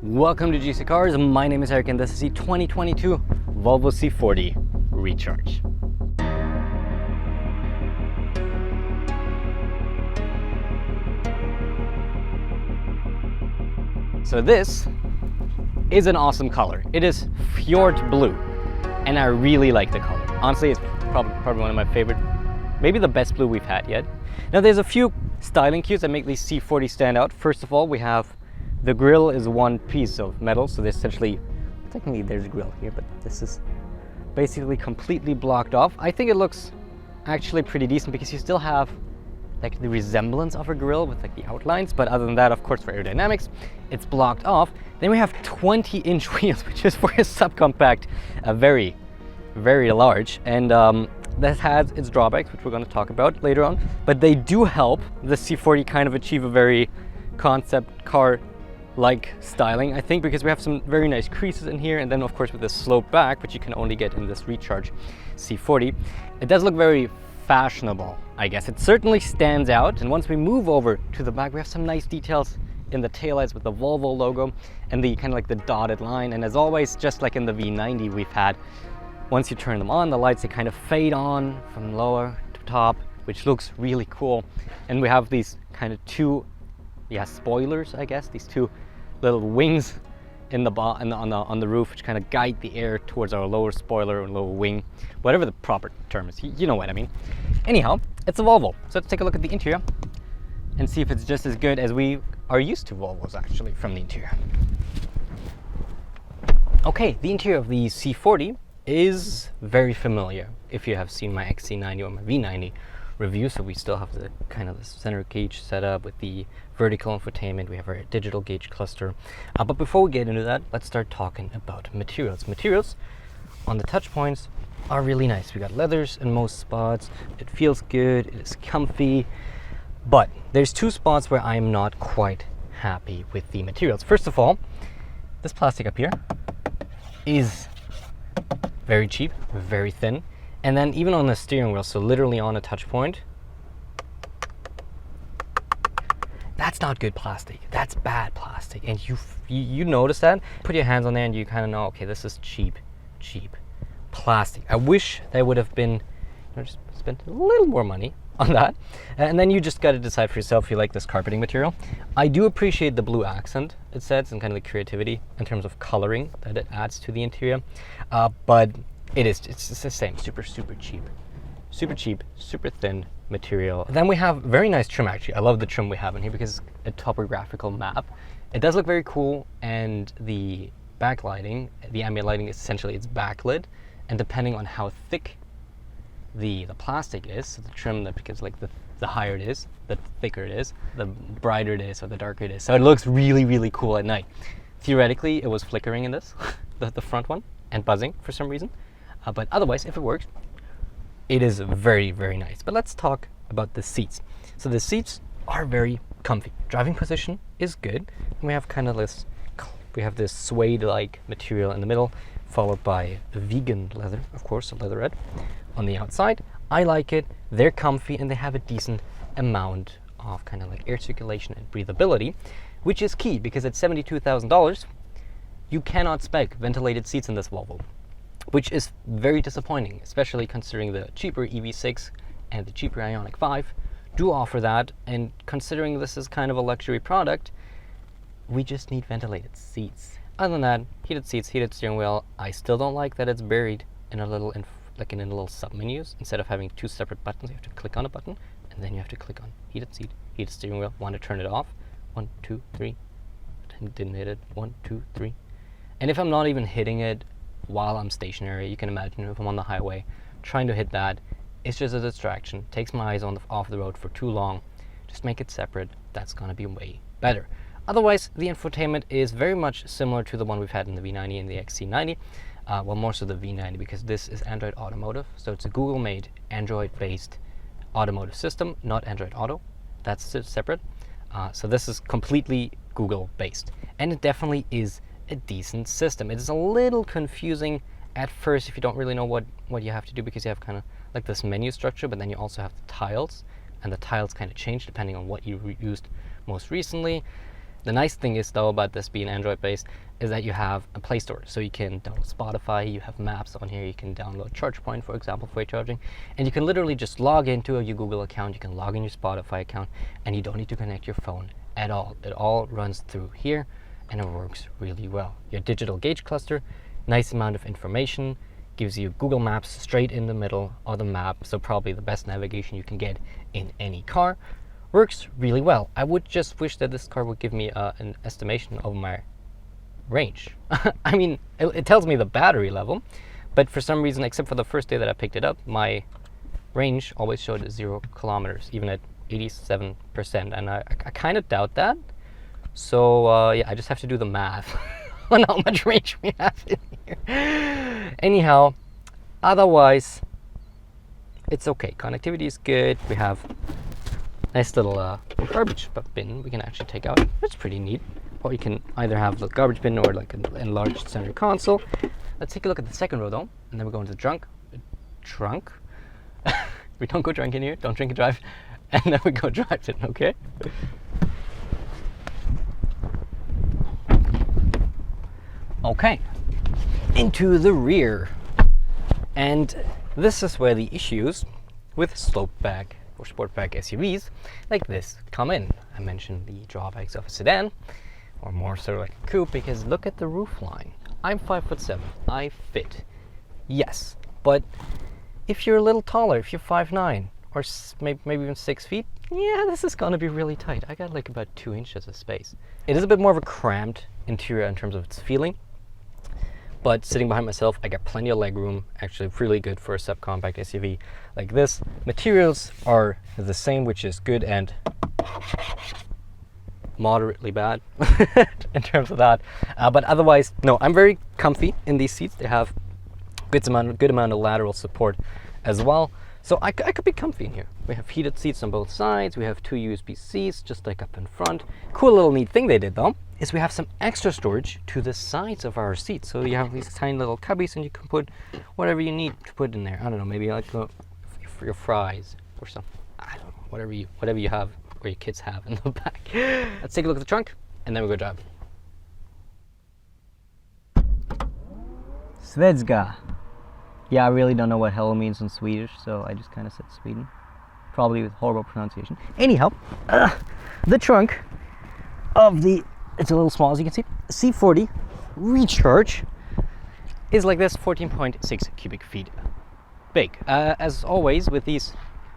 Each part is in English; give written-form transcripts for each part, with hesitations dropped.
Welcome to GCCars. My name is Eric and this is the 2022 Volvo C40 Recharge. So this is an awesome color. It is fjord blue and I really like the color. Honestly, it's probably one of my favorite, maybe the best blue we've had yet. Now there's a few styling cues that make these C40 stand out. First of all, we have the grille is one piece of metal, so there's essentially, technically there's a grille here, but this is basically completely blocked off. I think it looks actually pretty decent because you still have like the resemblance of a grille with like the outlines, but other than that, of course, for aerodynamics, it's blocked off. Then we have 20-inch wheels, which is for a subcompact, very, very large, and that has its drawbacks, which we're going to talk about later on, but they do help the C40 kind of achieve a very concept car like styling, I think, because we have some very nice creases in here, and then of course with this slope back, which you can only get in this Recharge C40, it does look very fashionable, I guess. It certainly stands out. And once we move over to the back, we have some nice details in the taillights with the Volvo logo and the kind of like the dotted line. And as always, just like in the V90 we've had, once you turn them on, the lights, they kind of fade on from lower to top, which looks really cool. And we have these kind of two spoilers, I guess, these two little wings in the on the roof, which kind of guide the air towards our lower spoiler or lower wing, whatever the proper term is. You know what I mean. Anyhow, it's a Volvo, so let's take a look at the interior and see if it's just as good as we are used to Volvos actually from the interior. Okay, the interior of the C40 is very familiar if you have seen my XC90 or my V90 review. So we still have the kind of the center gauge setup with the vertical infotainment. We have our digital gauge cluster. But before we get into that, let's start talking about materials. Materials on the touch points are really nice. We got leathers in most spots. It feels good. It is comfy. But there's two spots where I'm not quite happy with the materials. First of all, this plastic up here is very cheap, very thin. And then even on the steering wheel, so literally on a touch point, that's not good plastic. That's bad plastic. And you notice that. Put your hands on there and you kind of know, okay, this is cheap plastic. I wish they would have been, just spent a little more money on that. And then you just got to decide for yourself if you like this carpeting material. I do appreciate the blue accent it sets and kind of the creativity in terms of coloring that it adds to the interior. But it's the same, super cheap, super thin material. Then we have very nice trim actually. I love the trim we have in here because it's a topographical map. It does look very cool, and the backlighting, the ambient lighting, essentially it's backlit, and depending on how thick the plastic is, so the trim, that because like the higher it is, the thicker it is, the brighter it is or the darker it is. So it looks really cool at night. Theoretically, it was flickering in this, the front one, and buzzing for some reason. But otherwise, if it works, it is very nice. But let's talk about the seats. So the seats are very comfy. Driving position is good. And we have kind of this, suede-like material in the middle, followed by vegan leather, of course, a leatherette on the outside. I like it. They're comfy and they have a decent amount of kind of like air circulation and breathability, which is key because at $72,000, you cannot spec ventilated seats in this Volvo, which is very disappointing, especially considering the cheaper EV6 and the cheaper IONIQ 5 do offer that. And considering this is kind of a luxury product, we just need ventilated seats. Other than that, heated seats, heated steering wheel. I still don't like that it's buried in a little, in a little sub-menus. Instead of having two separate buttons, you have to click on a button, and then you have to click on heated seat, heated steering wheel. Want to turn it off? 1, 2, 3. Didn't hit it. 1, 2, 3. And if I'm not even hitting it while I'm stationary, you can imagine if I'm on the highway trying to hit that, it's just a distraction. Takes my eyes off the road for too long. Just make it separate. That's gonna be way better. Otherwise, the infotainment is very much similar to the one we've had in the V90 and the XC90. Well, more so the V90 because this is Android Automotive. So it's a Google-made Android-based automotive system, not Android Auto. That's separate. So this is completely Google-based, and it definitely is a decent system. It is a little confusing at first if you don't really know what you have to do, because you have kind of like this menu structure, but then you also have the tiles, and the tiles kind of change depending on what you used most recently. The nice thing is though about this being Android based is that you have a Play Store, so you can download Spotify, you have maps on here, you can download ChargePoint, for example, for charging, and you can literally just log into your Google account, you can log in your Spotify account, and you don't need to connect your phone at all. It all runs through here and it works really well. Your digital gauge cluster, nice amount of information, gives you Google Maps straight in the middle of the map, so probably the best navigation you can get in any car. Works really well. I would just wish that this car would give me an estimation of my range. I mean, it tells me the battery level, but for some reason, except for the first day that I picked it up, my range always showed 0 kilometers, even at 87%, and I kind of doubt that. So yeah, I just have to do the math on how much range we have in here. Anyhow, otherwise, it's okay. Connectivity is good. We have nice little garbage bin we can actually take out. That's pretty neat. Or you can either have the garbage bin or like an enlarged center console. Let's take a look at the second row though, and then we go into the trunk. We don't go drunk in here, don't drink and drive, and then we go drive it, okay? Okay, into the rear. And this is where the issues with slope back or sportback SUVs like this come in. I mentioned the drawbacks of a sedan, or more so like a coupe, because look at the roof line. I'm 5'7", I fit. Yes, but if you're a little taller, if you're 5'9", or maybe even 6 feet, yeah, this is gonna be really tight. I got like about 2 inches of space. It is a bit more of a cramped interior in terms of its feeling, but sitting behind myself, I got plenty of leg room. Actually really good for a subcompact SUV like this. Materials are the same, which is good and moderately bad in terms of that. But otherwise, no, I'm very comfy in these seats. They have good amount of lateral support as well. So I could be comfy in here. We have heated seats on both sides. We have 2 USB-Cs just like up in front. Cool little neat thing they did though is we have some extra storage to the sides of our seats. So you have these tiny little cubbies and you can put whatever you need to put in there. I don't know, maybe like for your fries or something. I don't know, whatever you have or your kids have in the back. Let's take a look at the trunk and then we'll go drive. Svedska. Yeah, I really don't know what hello means in Swedish, so I just kind of said Sweden. Probably with horrible pronunciation. Anyhow, the trunk of the, it's a little small as you can see, C40 Recharge is like this, 14.6 cubic feet big. As always with these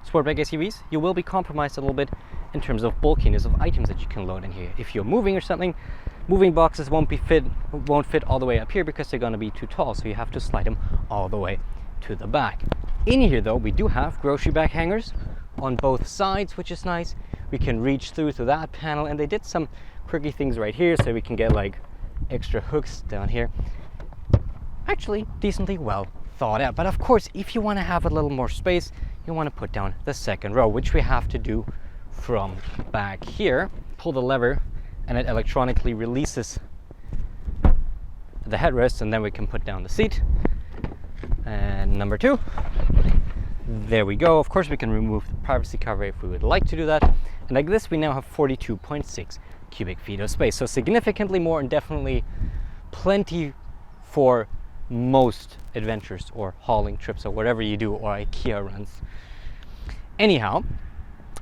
sportback SUVs, you will be compromised a little bit in terms of bulkiness of items that you can load in here. If you're moving or something, moving boxes won't fit all the way up here because they're going to be too tall, so you have to slide them all the way to the back. In here though, we do have grocery bag hangers on both sides, which is nice. We can reach through to that panel, and they did some quirky things right here so we can get like extra hooks down here. Actually decently well thought out. But of course, if you want to have a little more space, you want to put down the second row, which we have to do from back here. Pull the lever and it electronically releases the headrest, and then we can put down the seat. And number 2, there we go. Of course we can remove the privacy cover if we would like to do that. And like this, we now have 42.6 cubic feet of space, so significantly more, and definitely plenty for most adventures or hauling trips or whatever you do, or IKEA runs. Anyhow,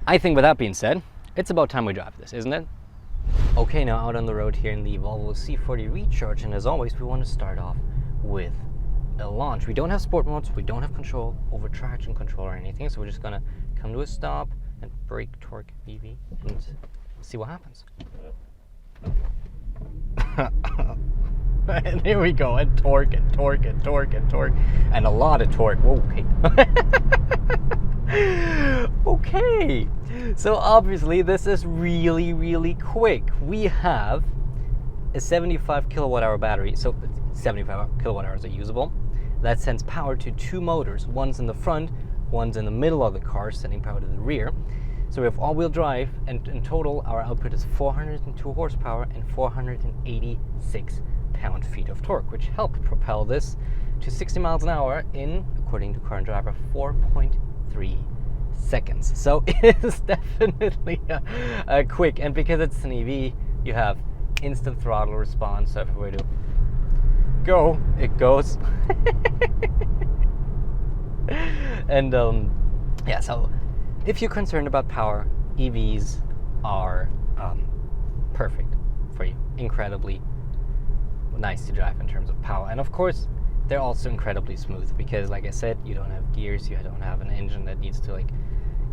I think with that being said, it's about time we drive this, isn't it? Okay, now out on the road here in the Volvo C40 Recharge, and as always, we want to start off with a launch. We don't have sport modes, we don't have control over traction control or anything, so we're just gonna come to a stop and brake, torque, EV, and see what happens. And here we go, and torque, and torque, and torque, and torque, and a lot of torque. Whoa, okay. Okay, so obviously this is really quick. We have a 75 kilowatt hour battery, so 75 kilowatt hours are usable. That sends power to 2 motors. One's in the front, one's in the middle of the car, sending power to the rear. So we have all-wheel drive, and in total our output is 402 horsepower and 486 pound-feet of torque, which helped propel this to 60 miles an hour in, according to Car and Driver, 4.3 seconds. So it is definitely quick, and because it's an EV, You have instant throttle response, so if we were to go, it goes. And yeah, so if you're concerned about power, EVs are perfect for you. Incredibly nice to drive in terms of power. And of course, they're also incredibly smooth because, like I said, you don't have gears, you don't have an engine that needs to like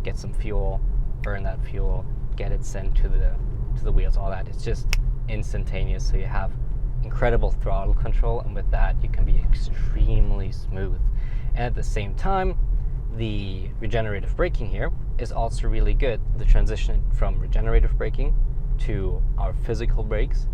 get some fuel, burn that fuel, get it sent to the wheels, all that. It's just instantaneous, so you have incredible throttle control, and with that you can be extremely smooth. And at the same time, the regenerative braking here is also really good. The transition from regenerative braking to our physical brakes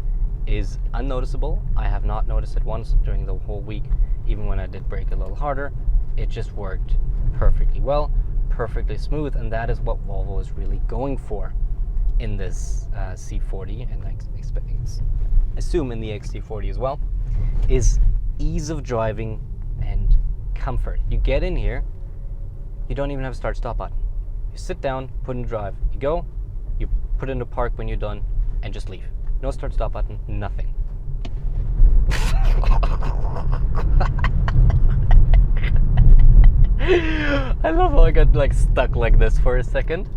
is unnoticeable. I have not noticed it once during the whole week. Even when I did brake a little harder, it just worked perfectly well, perfectly smooth, and that is what Volvo is really going for in this C40, and I assume in the XC40 as well, is ease of driving and comfort. You get in here, you don't even have a start-stop button. You sit down, put in drive, you go, you put into park when you're done, and just leave. No start-stop button, nothing. I love how I got like stuck like this for a second.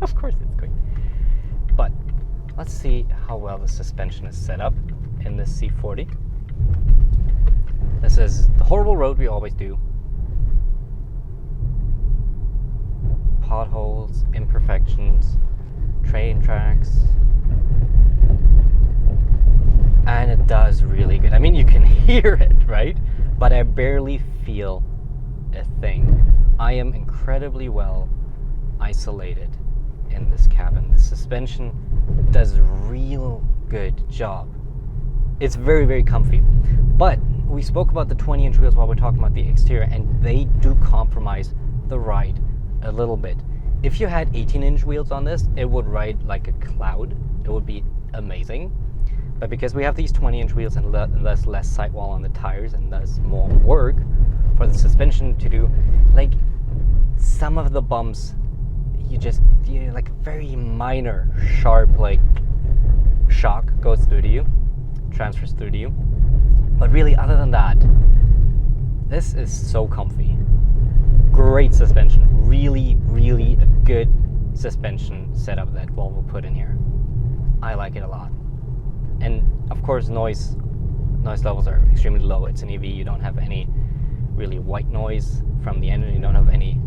Of course it's great. But let's see how well the suspension is set up in this C40. This is the horrible road we always do. Potholes, imperfections, train tracks. And it does really good. I mean, you can hear it, right? But I barely feel a thing. I am incredibly well isolated in this cabin. The suspension does a real good job. It's very, very comfy. But we spoke about the 20-inch wheels while we're talking about the exterior, and they do compromise the ride a little bit. If you had 18-inch wheels on this, it would ride like a cloud. It would be amazing. But because we have these 20-inch wheels and thus less sidewall on the tires and thus more work for the suspension to do, like some of the bumps, you like very minor, sharp like shock goes through to you, transfers through to you. But really, other than that, this is so comfy. Great suspension, really, really a good suspension setup that Volvo put in here. I like it a lot. And of course, noise levels are extremely low. It's an EV. You don't have any really white noise from the engine. You don't have any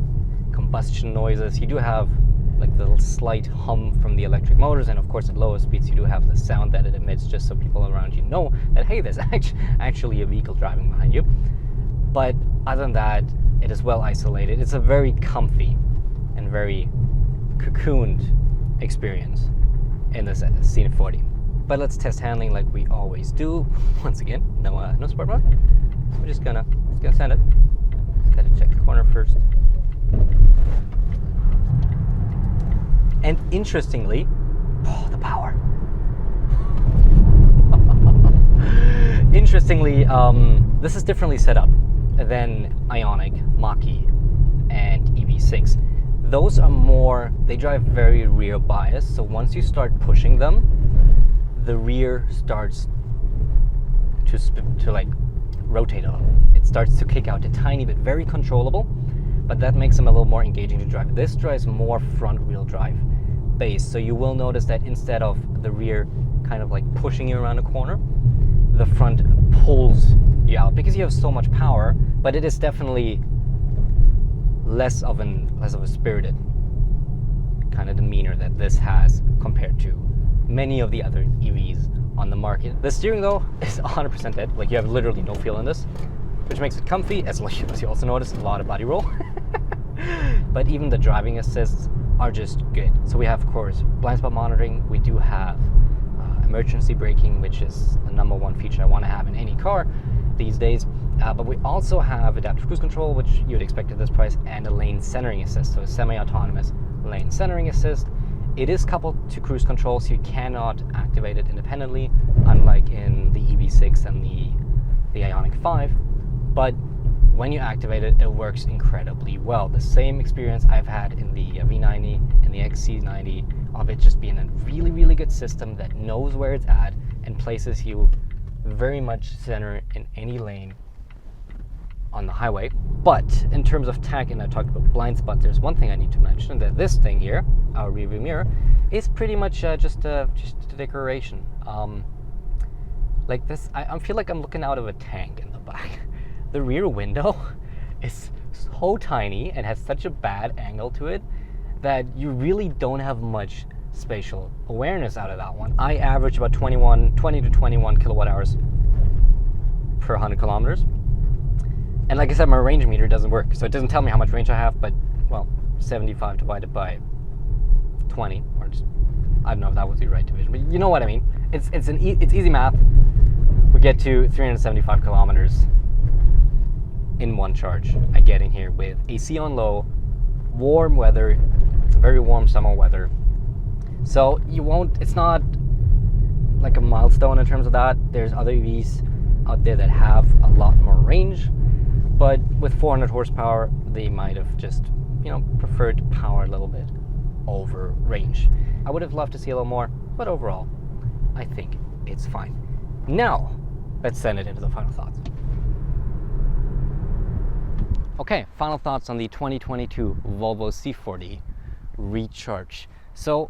combustion noises. You do have like the little slight hum from the electric motors, and of course at lower speeds you do have the sound that it emits, just so people around you know that, hey, there's actually a vehicle driving behind you. But other than that, it is well isolated. It's a very comfy and very cocooned experience in this C40. But let's test handling like we always do. Once again, no sport mode. So we're just gonna send it. Just gotta check the corner first. And interestingly, the power. Interestingly, this is differently set up than IONIQ, Mach-E, and EV6. Those are more, they drive very rear bias, so once you start pushing them, the rear starts to like rotate a little. It starts to kick out a tiny bit, very controllable, but that makes them a little more engaging to drive. This drives more front wheel drive based, so you will notice that instead of the rear kind of like pushing you around a corner, the front pulls you out because you have so much power. But it is definitely less of a spirited kind of demeanor that this has compared to many of the other EVs on the market. The steering though is 100% dead. Like, you have literally no feel in this, which makes it comfy, as you also notice a lot of body roll. But even the driving assists are just good. So we have, of course, blind spot monitoring. We do have emergency braking, which is the #1 feature I want to have in any car these days. But we also have adaptive cruise control, which you would expect at this price, and a lane centering assist, so a semi-autonomous lane centering assist. It is coupled to cruise control, so you cannot activate it independently, unlike in the EV6 and the IONIQ 5. But when you activate it, it works incredibly well. The same experience I've had in the V90 and the XC90 of it just being a really, really good system that knows where it's at and places you very much center in any lane on the highway. But in terms of tech, and I talked about blind spots, there's one thing I need to mention, that this thing here, our rearview mirror, is pretty much just a decoration. Like this, I feel like I'm looking out of a tank in the back. The rear window is so tiny and has such a bad angle to it that you really don't have much spatial awareness out of that one. I average about 20 to 21 kilowatt hours per 100 kilometers. And like I said, my range meter doesn't work, so it doesn't tell me how much range I have, but, well, 75 divided by 20, or just, I don't know if that was the right division, but you know what I mean. It's easy math. We get to 375 kilometers in one charge. I get in here with AC on low, warm weather, very warm summer weather. So it's not like a milestone in terms of that. There's other EVs out there that have a lot more range, but with 400 horsepower, they might have just, preferred power a little bit over range. I would have loved to see a little more, but overall, I think it's fine. Now, let's send it into the final thoughts. Okay, final thoughts on the 2022 Volvo C40 Recharge. So,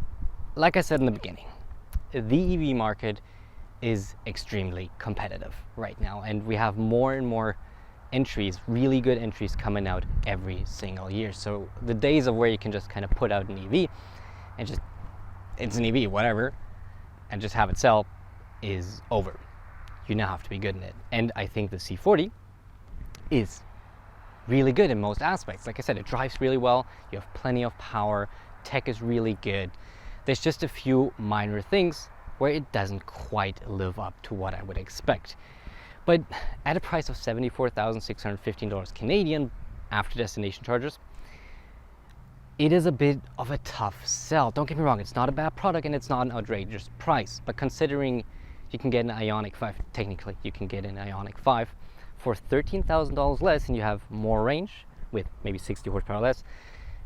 like I said in the beginning, the EV market is extremely competitive right now, and we have more and more entries, really good entries coming out every single year. So the days of where you can just kind of put out an EV and just, it's an EV, whatever, and just have it sell is over. You now have to be good in it. And I think the C40 is really good in most aspects. Like I said, it drives really well, you have plenty of power, tech is really good. There's just a few minor things where it doesn't quite live up to what I would expect. But at a price of $74,615 Canadian after destination charges, it is a bit of a tough sell. Don't get me wrong, it's not a bad product and it's not an outrageous price, but considering you can get an IONIQ 5, technically you can get an IONIQ 5 for $13,000 less, and you have more range with maybe 60 horsepower less,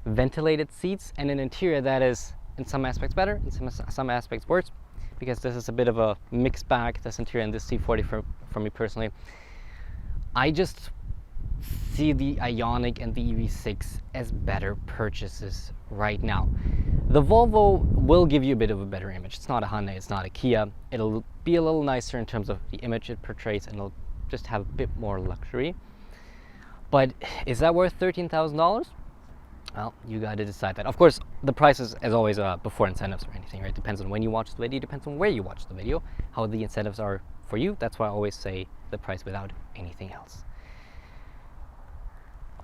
ventilated seats, and an interior that is in some aspects better, in some aspects worse, because this is a bit of a mixed bag, this interior and this C40 for me personally. I just see the IONIQ and the EV6 as better purchases right now. The Volvo will give you a bit of a better image. It's not a Hyundai, it's not a Kia. It'll be a little nicer in terms of the image it portrays, and it'll just have a bit more luxury. But is that worth $13,000? Well, you got to decide that. Of course, the price is, as always, before incentives or anything, right? Depends on when you watch the video, depends on where you watch the video, how the incentives are for you. That's why I always say the price without anything else.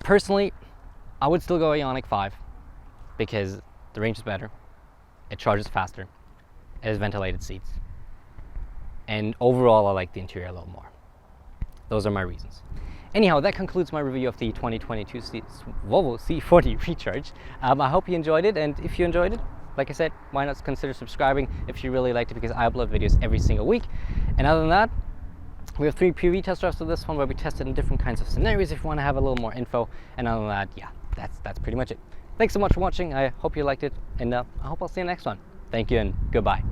Personally, I would still go IONIQ 5 because the range is better, it charges faster, it has ventilated seats, and overall I like the interior a little more. Those are my reasons. Anyhow, that concludes my review of the 2022 Volvo C40 Recharge. I hope you enjoyed it, and if you enjoyed it, like I said, why not consider subscribing if you really liked it, because I upload videos every single week. And other than that, we have 3 PV test drives of this one where we tested in different kinds of scenarios if you want to have a little more info. And other than that, yeah, that's pretty much it. Thanks so much for watching. I hope you liked it, and I hope I'll see you next one. Thank you and goodbye.